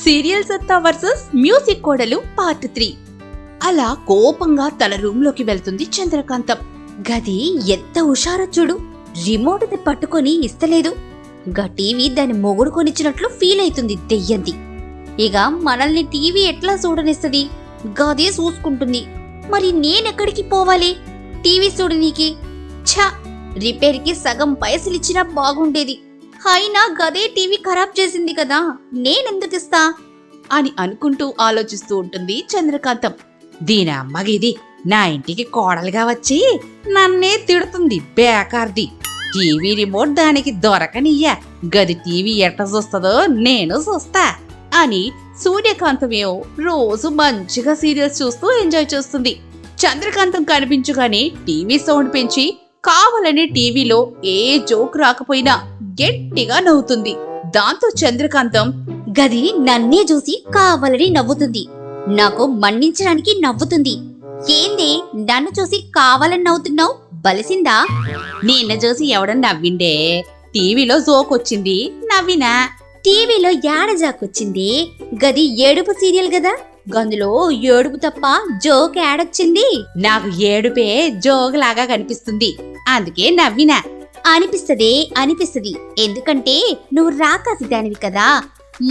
Serial సత్తా versus music కోడలు part 3. అలా కోపంగా తన రూమ్ లోకి వెళ్తుంది చంద్రకాంతం. గది ఎంత హుషారో చూడు, రిమోట్ పట్టుకొని ఇస్తలేదు. గా టీవీ దాని మొగుడు కొనిచ్చినట్లు ఫీల్ అవుతుంది దెయ్యంది. ఇక మనల్ని టీవీ ఎట్లా చూడనిస్తది? గదే చూసుకుంటుంది. మరి నేనెక్కడికి పోవాలి టీవీ చూడనీకి? ఛా, రిపేర్కి సగం పైసలిచ్చినా బాగుండేది. అయినా గదే టీవీ ఖరాబ్ చేసింది కదా, నేనెందుకిస్తా అని అనుకుంటూ ఆలోచిస్తూ ఉంటుంది చంద్రకాంతం. దీని అమ్మగిది నా ఇంటికి కోడలుగా వచ్చి నన్నే తిడుతుంది బేకార్ది. టీవీ రిమోట్ దానికి దొరకనియ్యా, గది టీవీ ఎట్ట చూస్తుందో నేను చూస్తా అని సూర్యకాంతమేమో రోజు మంచిగా సీరియల్స్ చూస్తూ ఎంజాయ్ చేస్తుంది. చంద్రకాంతం కనిపించగానే టీవీ సౌండ్ పెంచి కావాలని టీవీలో ఏ జోక్ రాకపోయినా గట్టిగా నవ్వుతుంది. దాంతో చంద్రకాంతం, గది నన్నే చూసి కావాలని నవ్వుతుంది, నాకు మన్నించడానికి నవ్వుతుంది. ఏంది నన్ను చూసి కావాలని నవ్వుతున్నావు? బలిసిందా? నిన్న చూసి ఎవడని నవ్విండే? టీవీలో జోక్ వచ్చింది, నవ్వినా. టీవీలో యాడజాకొచ్చింది? గది ఏడుపు సీరియల్ గదా, గందులో ఏడుపు తప్ప జోక్ యాడొచ్చింది? నాకు ఏడుపే జోగులాగా కనిపిస్తుంది, అందుకే నవ్వినా. అనిపిస్తది. ఎందుకంటే నువ్వు రాకాసి దానివి కదా.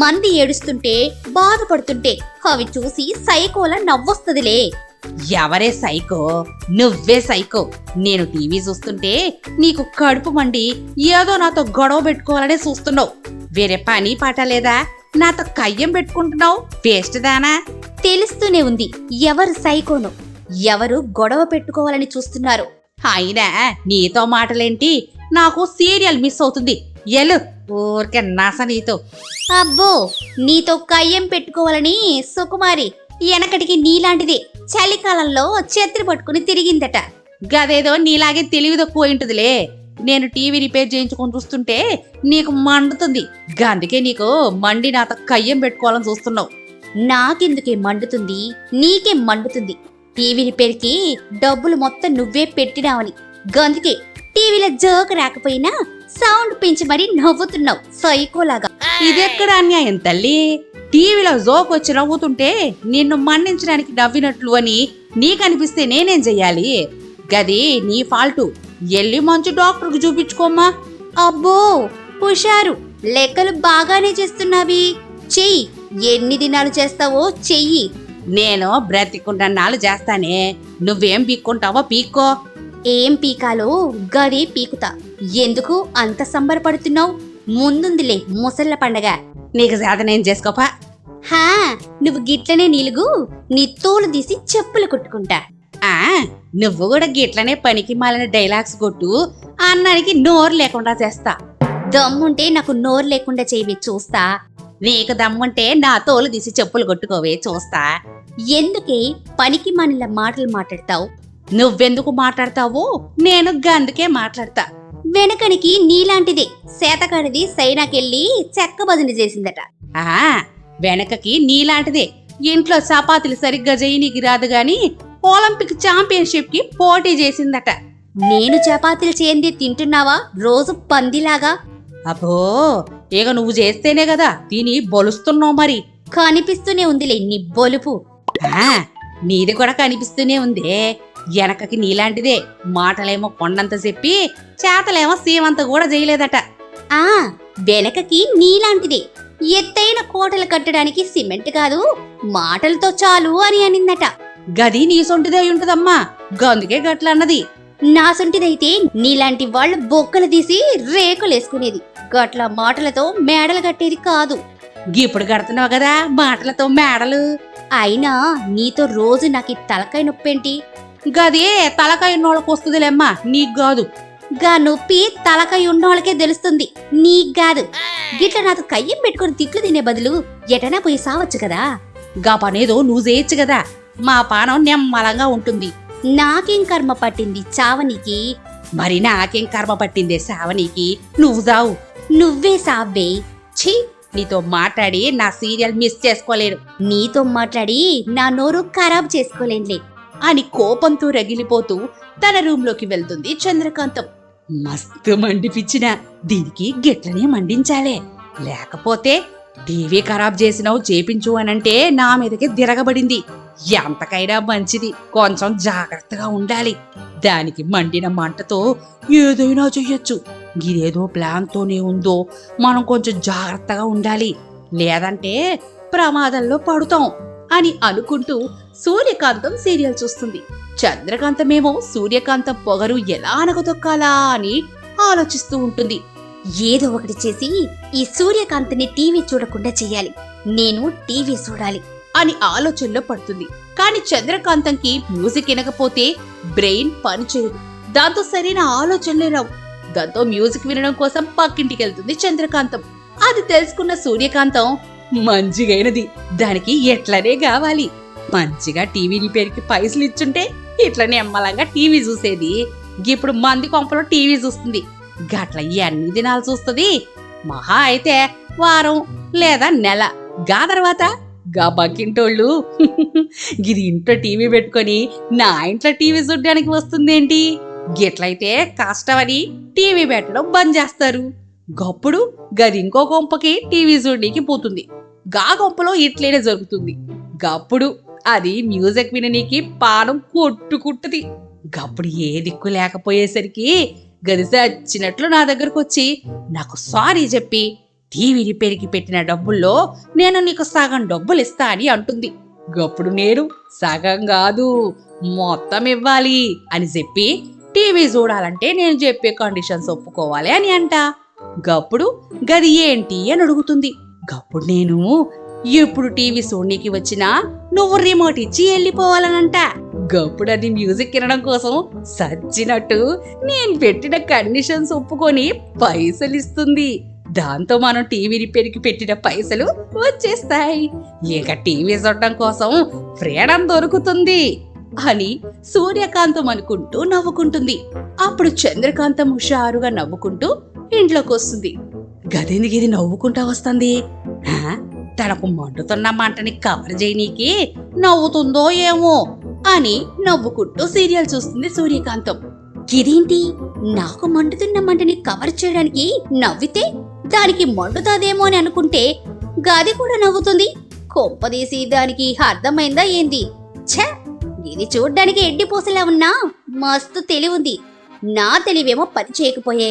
మంది ఏడుస్తుంటే బాధపడుతుంటే అవి చూసి సైకోలా నవ్వొస్తదిలే. ఎవరే సైకో? నువ్వే సైకో. నేను టీవీ చూస్తుంటే నీకు కడుపు మండి ఏదో నాతో గొడవ పెట్టుకోవాలనే చూస్తున్నావు. వేరే పని పాట లేదా? నాతో కయ్యం పెట్టుకుంటున్నావు వేస్ట్ దానా? తెలుస్తూనే ఉంది ఎవరు సైకోను, ఎవరు గొడవ పెట్టుకోవాలని చూస్తున్నారు. అయినా నీతో మాటలేంటి, నాకు సీరియల్ మిస్ అవుతుంది. ఎలు ఊరికే నాస నీతో. అబ్బో, నీతో కయ్యం పెట్టుకోవాలని సుకుమారి వెనకటికి నీలాంటిదే చలికాలంలో ఛత్రి పట్టుకుని తిరిగిందట. గదేదో నీలాగే తెలివి తక్కువ ఉంటుందిలే. నేను టీవీ రిపేర్ చేయించుకొని చూస్తుంటే నీకు మండుతుంది, అందుకే నీకు మండి నాతో కయ్యం పెట్టుకోవాలని చూస్తున్నావు. నాకెందుకే మండుతుంది? నీకే మండుతుంది. టీవీ రిపేర్కి డబ్బులు మొత్తం నువ్వే పెట్టినావని, గందుకే టీవీలో జోక్ రాకపోయినా సౌండ్ పెంచి మరీ నవ్వుతున్నావు సైకోలాగా. ఇదెక్కడ అన్యాయం తల్లి? టీవీలో జోక్ వచ్చి నవ్వుతుంటే నిన్ను మన్నించడానికి నవ్వినట్లు అని నీకనిపిస్తే నేనేం చెయ్యాలి? గది నీ ఫాల్టు. ఎల్లి మంచి డాక్టర్కి చూపించుకోమ్మా. అబ్బో, హుషారు, లెక్కలు బాగానే చేస్తున్నావి. చెయ్యి, ఎన్ని దినాలు చేస్తావో చెయ్యి. నేను బ్రతికున్నన్నాళ్ళు చేస్తానే, నువ్వేం పీక్కుంటావో పీక్కో. ఏం పీకాలో గదే పీకుతా. ఎందుకు అంత సంబరపడుతున్నావు? ముందుందిలే ముసళ్ళ పండగ. నీకు సాధనేం చేసుకోపా. హా, నువ్వు గిట్లనే నిలుగు, నీ తోలు తీసి చెప్పులు కొట్టుకుంటా. నువ్వు కూడా గిట్లనే పనికి మాలిన డైలాగ్స్ కొట్టు, అన్నానికి నోరు లేకుండా చేస్తా. దమ్ముంటే నాకు నోరు లేకుండా చేయవే చూస్తా. నీకు దమ్ముంటే నా తోలు తీసి చెప్పులు కొట్టుకోవే చూస్తా. ఎందుకే పనికి మాలిన మాటలు మాట్లాడతావు? నువ్వెందుకు మాట్లాడతావో నేను గందుకే మాట్లాడతా. వెనకనికి నీలాంటిదే శాతకాడిది సైనాకెళ్ళి చెక్క బదిలీ చేసిందట. వెనకకి నీలాంటిదే ఇంట్లో చపాతీలు సరిగ్గా చేయనీకి రాదు గాని ఒలింపిక్ ఛాంపియన్షిప్ కి పోటీ చేసిందట. నేను చపాతీలు చేయండి తింటున్నావా రోజు పందిలాగా? అబ్బో, ఇక నువ్వు చేస్తేనే కదా తిని బొలుస్తున్నావు. మరి కనిపిస్తూనే ఉందిలే నీ బొలుపు. నీది కూడా కనిపిస్తూనే ఉందే. వెనకకి నీలాంటిదే మాటలేమో కొండంత చెప్పి చేతలేమో సీమంత కూడా చేయలేదట. వెనకకి నీలాంటిదే ఎత్తైన కోటలు కట్టడానికి సిమెంట్ కాదు మాటలతో చాలు అని అనిందట. గది నీ సొంటిదే ఉంటదమ్మా, గందుకే గట్లన్నది. నా సొంటిదైతే నీలాంటి వాళ్ళు బొక్కలు తీసి రేకులేసుకునేది, గట్ల మాటలతో మేడలు కట్టేది కాదు. ఇప్పుడు కడుతున్నావు కదా మాటలతో మేడలు. అయినా నీతో రోజు నాకు తలకాయ నొప్పేంటి? గదే తలకాయ ఉన్నోళ్ళకి వస్తుందిలేమ్మా, నీకు కాదు. గా నొప్పి తలకాయ ఉన్నోళ్ళకే తెలుస్తుంది, నీకు కాదు. గిట్ల నాతో కయ్యం పెట్టుకుని తిట్లు తినే బదులు ఎటనా పోయి సావచ్చు కదా. గా పనేదో నువ్వు చేయొచ్చు కదా, మా పానం నెమ్మలంగా ఉంటుంది. నాకేం కర్మ పట్టింది చావనీకి? మరి నాకేం కర్మ పట్టిందే సావనీకి? నువ్వు సావు. నువ్వే సావ్వే. ఛీ, నీతో మాట్లాడి నా సీరియల్ మిస్ చేసుకోలేను. నీతో మాట్లాడి నా నోరు ఖరాబ్ చేసుకోలేనులే అని కోపంతో రగిలిపోతూ తన రూంలోకి వెళ్తుంది చంద్రకాంతం. మస్తు మండిపిచ్చిన దీనికి గిట్లనే మండించాలే, లేకపోతే టీవీ ఖరాబ్ చేసినావు చేపించు అనంటే నా మీదకి తిరగబడింది. ఎంతకైనా మంచిది, కొంచెం జాగ్రత్తగా ఉండాలి. దానికి మండిన మంటతో ఏదైనా చెయ్యొచ్చు. ఇదేదో ప్లాన్తోనే ఉందో, మనం కొంచెం జాగ్రత్తగా ఉండాలి, లేదంటే ప్రమాదంలో పడుతాం అని అనుకుంటూ సూర్యకాంతం సీరియల్ చూస్తుంది. చంద్రకాంతమేమో సూర్యకాంతం పొగరు ఎలా అనగదొక్కాలా అని ఆలోచిస్తూ ఉంటుంది. ఏదో ఒకటి చేసి ఈ సూర్యకాంతిని టీవీ చూడకుండా చెయ్యాలి. నేను టీవీ చూడాలి అని ఆలోచనలో పడుతుంది. కాని చంద్రకాంతంకి మ్యూజిక్ వినకపోతే బ్రెయిన్ పనిచేయదు. దాంతో సరైన ఆలోచనలే రావు. దాంతో మ్యూజిక్ వినడం కోసం పక్కింటికి వెళ్తుంది చంద్రకాంతం. అది తెలుసుకున్న సూర్యకాంతం, మంచిగైనది, దానికి ఎట్లనే కావాలి. మంచిగా టీవీ రిపేర్కి పైసలు ఇచ్చుంటే ఇట్లనే ఎమ్మలంగా టీవీ చూసేది. ఇప్పుడు మంది కొంపలో టీవీ చూస్తుంది. గట్ల ఎన్ని దినాలు చూస్తుంది? మహా అయితే వారం లేదా నెల. గా తర్వాత గా బక్కింటోళ్ళు గిది ఇంట్లో టీవీ పెట్టుకొని నా ఇంట్లో టీవీ చూడ్డానికి వస్తుందేంటి, గిట్లయితే కష్టమని టీవీ పెట్టడం బంద్ చేస్తారు. గప్పుడు గది ఇంకో కొంపకి టీవీ చూడడానికి పోతుంది. గా కొంపలో ఇట్లనే జరుగుతుంది. గప్పుడు అది మ్యూజిక్ విననీకి పానం కొట్టుకుంటది. గప్పుడు ఏ దిక్కు లేకపోయేసరికి గది సచ్చినట్లు నా దగ్గరకు వచ్చి నాకు సారీ చెప్పి టీవీ రిపేర్కి పెట్టిన డబ్బుల్లో నేను నీకు సగం డబ్బులు ఇస్తా అని అంటుంది. గప్పుడు నేను సగం కాదు మొత్తం ఇవ్వాలి అని చెప్పి టీవీ చూడాలంటే నేను చెప్పే కండిషన్స్ ఒప్పుకోవాలి అని అంట. గప్పుడు గది ఏంటి అని అడుగుతుంది. గప్పుడు నేను ఎప్పుడు టీవీ చూడనీకి వచ్చినా నువ్వు రిమోట్ ఇచ్చి వెళ్ళిపోవాలనంట. గప్పుడు అది మ్యూజిక్ వినడం కోసం సచ్చినట్టు నేను పెట్టిన కండిషన్స్ ఒప్పుకొని పైసలు ఇస్తుంది. దాంతో మనం టీవీ రిపేర్కి పెట్టిన పైసలు వచ్చేస్తాయి. ఇక టీవీ చూడడం కోసం ఫ్రీడమ్ దొరుకుతుంది అని సూర్యకాంతం అనుకుంటూ నవ్వుకుంటుంది. అప్పుడు చంద్రకాంతం హుషారుగా నవ్వుకుంటూ ఇంట్లోకి వస్తుంది. గదేందుకు నవ్వుకుంటా వస్తుంది? తనకు మండుతున్న మంటని కవర్ చేయనీకి నవ్వుతుందో ఏమో అని నవ్వుకుంటూ సీరియల్ చూస్తుంది సూర్యకాంతం. ఇదేంటి, నాకు మండుతున్న మంటని కవర్ చేయడానికి నవ్వితే దానికి మండుతాదేమో అని అనుకుంటే గది కూడా నవ్వుతుంది. కొంపదీసి దానికి అర్థమైందా ఏంది? ఛ, ఇది చూడ్డానికి ఎడ్డిపోసలా ఉన్నా మస్తు తెలివుంది. నా తెలివేమో పని చేయకపోయే.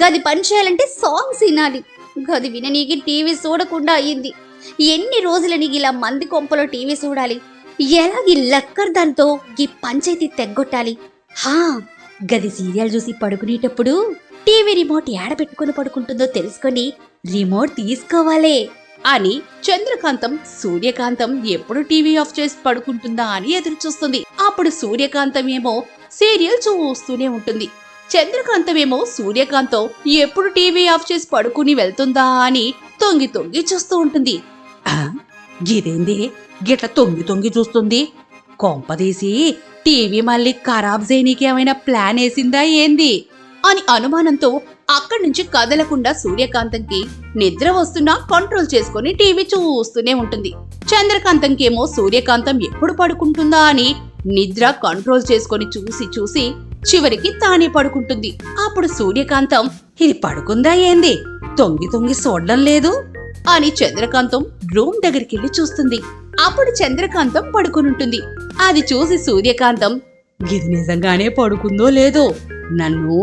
గది పని చేయాలంటే సాంగ్స్ వినాలి. గది విననీకి టీవీ చూడకుండా అయ్యింది. ఎన్ని రోజులని ఇలా మంది కొంపలో టీవీ చూడాలి? ఎలాగి లక్కర్ దాంతో ఈ పంచాయతీ తెగ్గొట్టాలి. హా, గది సీరియల్ చూసి పడుకునేటప్పుడు టీవీ రిమోట్ ఏడ పెట్టుకుని పడుకుంటుందో తెలుసుకొని రిమోట్ తీసుకోవాలే అని చంద్రకాంతం సూర్యకాంతం ఎప్పుడు టీవీ ఆఫ్ చేసి పడుకుంటుందా అని ఎదురు చూస్తుంది. అప్పుడు సూర్యకాంతం ఏమో సీరియల్ చూస్తూనే ఉంటుంది. చంద్రకాంతం ఏమో సూర్యకాంతం ఎప్పుడు టీవీ ఆఫ్ చేసి పడుకుని వెళ్తుందా అని తొంగి తొంగి చూస్తూ ఉంటుంది. ఇదేంది గిట్ల తొంగి తొంగి చూస్తుంది? కొంపదీసి టీవీ మళ్ళీ ఖరాబ్ చేయనీకి ఏమైనా ప్లాన్ వేసిందా ఏంది అని అనుమానంతో అక్కడి నుంచి కదలకుండా సూర్యకాంతంకి నిద్ర వస్తున్నా కంట్రోల్ చేసుకుని టీవీ చూస్తూనే ఉంటుంది. చంద్రకాంతంకేమో సూర్యకాంతం ఎప్పుడు పడుకుంటుందా అని నిద్ర కంట్రోల్ చేసుకొని చూసి చూసి చివరికి తానే పడుకుంటుంది. అప్పుడు సూర్యకాంతం, ఇది పడుకుందా ఏంది, తొంగి తొంగి చూడడం లేదు అని చంద్రకాంతం రూమ్ దగ్గరికి వెళ్ళి చూస్తుంది. అప్పుడు చంద్రకాంతం పడుకునుంటుంది. అది చూసి సూర్యకాంతం, ఇది నిజంగానే పడుకుందో లేదో, నన్ను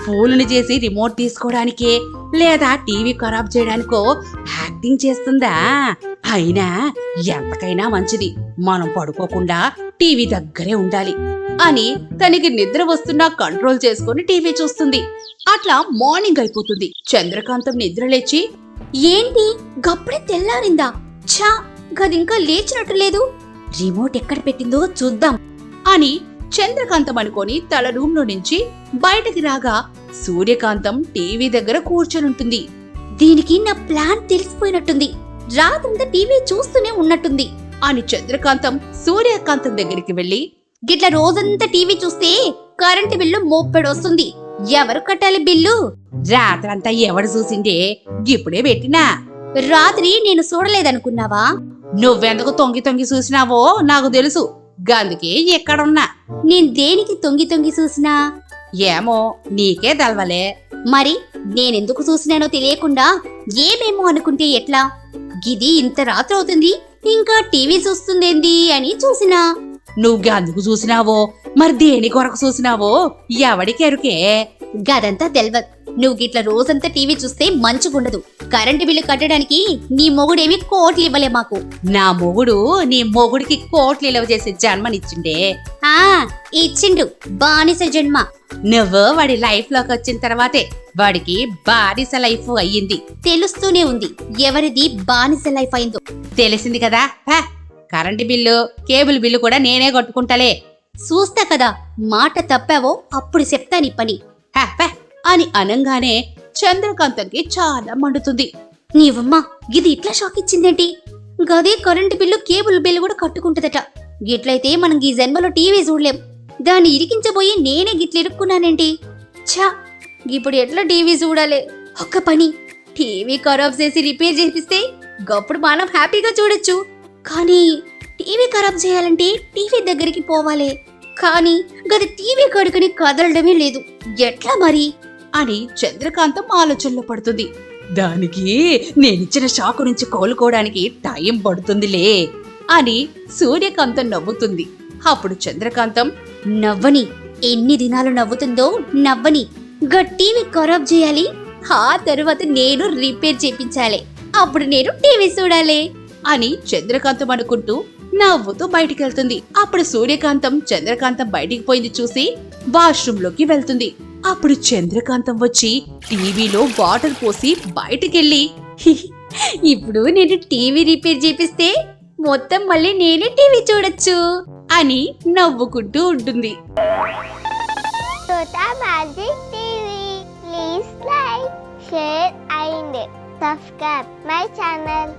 ఫూలుని చేసి రిమోట్ తీసుకోవడానికే లేదా టీవీ ఖరాబ్ చేయడానికో యాక్టింగ్ చేస్తుందా? అయినా ఎంతకైనా మంచిది మనం పడుకోకుండా టీవీ దగ్గరే ఉండాలి అని తనకి నిద్ర వస్తున్నా కంట్రోల్ చేసుకుని టీవీ చూస్తుంది. అట్లా మార్నింగ్ అయిపోతుంది. చంద్రకాంతం నిద్ర లేచి, ఏంటి గప్పుడే తెల్లారిందా? ఛా, గదింకా లేచినట్టు లేదు. రిమోట్ ఎక్కడ పెట్టిందో చూద్దాం అని చంద్రకాంతం అనుకొని తన రూమ్ లో నుంచి బయటకి రాగా సూర్యకాంతం టీవీ దగ్గర కూర్చొనుంటుంది. దీనికి నా ప్లాన్ తెలిసిపోయినట్టుంది. రాత్రంతా టీవీ చూస్తూనే ఉన్నట్టుంది అని చంద్రకాంతం సూర్యకాంతం దగ్గరికి వెళ్లి, గిట్ల రోజంతా టీవీ చూస్తే కరెంటు బిల్లు మోపెడొస్తుంది. ఎవరు కట్టాలి బిల్లు? రాత్రంతా ఎవడు చూసిండే, ఇప్పుడే పెట్టినా. రాత్రి నేను చూడలేదనుకున్నావా? నువ్వెందుకు తొంగి తొంగి చూసినావో నాకు తెలుసు, గందుకే ఎక్కడున్నా. నేను దేనికి తొంగి తొంగి చూసినా? ఏమో నీకే తెలవలే. మరి నేనెందుకు చూసినానో తెలియకుండా ఏమేమో అనుకుంటే ఎట్లా? గిది ఇంత రాత్రి అవుతుంది ఇంకా టీవీ చూస్తుందేంది అని చూసినా. నువ్వు అందుకు చూసినావో మరి దేని కొరకు చూసినావో ఎవడికి ఎరుకే. గదంతా తెల్వదు. నువ్వు గిట్ల రోజంతా టీవీ చూస్తే మంచిగుండదు. కరెంటు బిల్లు కట్టడానికి నీ మొగుడేమి కోట్లు ఇవ్వలే మాకు. నా మొగుడు నీ మొగుడికి కోట్లు ఇలవ చేసే జన్మనిచ్చిండే. ఆ ఇచ్చిండు బానిస జన్మ. నువ్వు వాడి లైఫ్ లోకి వచ్చిన తర్వాతే వాడికి బానిస లైఫ్ అయ్యింది. తెలుస్తూనే ఉంది ఎవరిది బానిస లైఫ్ అయిందో. తెలిసింది కదా. కరెంటు బిల్లు కేబుల్ బిల్లు కూడా నేనే కొట్టుకుంటాలే. చూస్తా కదా మాట తప్పావో అప్పుడు చెప్తా నీ పని. అని అనంగానే చంద్రకాంతంకి చాలా మండుతుంది. నీవమ్మ గిది ఇట్లా షాక్ ఇచ్చిందేంటి? గదే కరెంటు బిల్లు కేబుల్ బిల్లు కూడా కట్టుకుంటదట. గిట్లయితే మనం ఈ జన్మలో టీవీ చూడలేం. దాన్ని ఇరికించబోయి నేనే గిట్ల ఇరుక్కున్నానేంటి? ఛా ఇప్పుడు ఎట్లా టీవీ చూడాలి? ఒక్క పని టీవీ ఖరాబ్ చేసి రిపేర్ చేపిస్తే గప్పుడు మనం హ్యాపీగా చూడొచ్చు. కానీ టీవీ ఖరాబ్ చేయాలంటే టీవీ దగ్గరికి పోవాలి. కానీ గది టీవీ కడుకుని కదలడమే లేదు. ఎట్లా మరి అని చంద్రకాంతం ఆలోచనలో పడుతుంది. దానికి నేనిచ్చిన షాకు నుంచి కోలుకోవడానికి టైం పడుతుందిలే అని సూర్యకాంతం నవ్వుతుంది. అప్పుడు చంద్రకాంతం నవ్వని ఎన్ని దినాలు నవ్వుతుందో నవ్వని టీవీ ఖరాబ్ చేయాలి. ఆ తరువాత నేను రిపేర్ చేపించాలి. అప్పుడు నేను టీవీ చూడాలి అని చంద్రకాంతం అనుకుంటూ నవ్వుతూ బయటికి వెళ్తుంది. అప్పుడు సూర్యకాంతం చంద్రకాంతం బయటికి పోయింది చూసి వాష్రూమ్ లోకి వెళ్తుంది. అప్పుడు చంద్రకాంతం వచ్చి టీవీలో వాటర్ పోసి బయటికెళ్ళి ఇప్పుడు నేను టీవీ రిపేర్ చేపిస్తే మొత్తం మళ్ళీ నేనే టీవీ చూడొచ్చు అని నవ్వుకుంటూ ఉంటుంది. Tota Magic TV. Please like, share and subscribe my channel.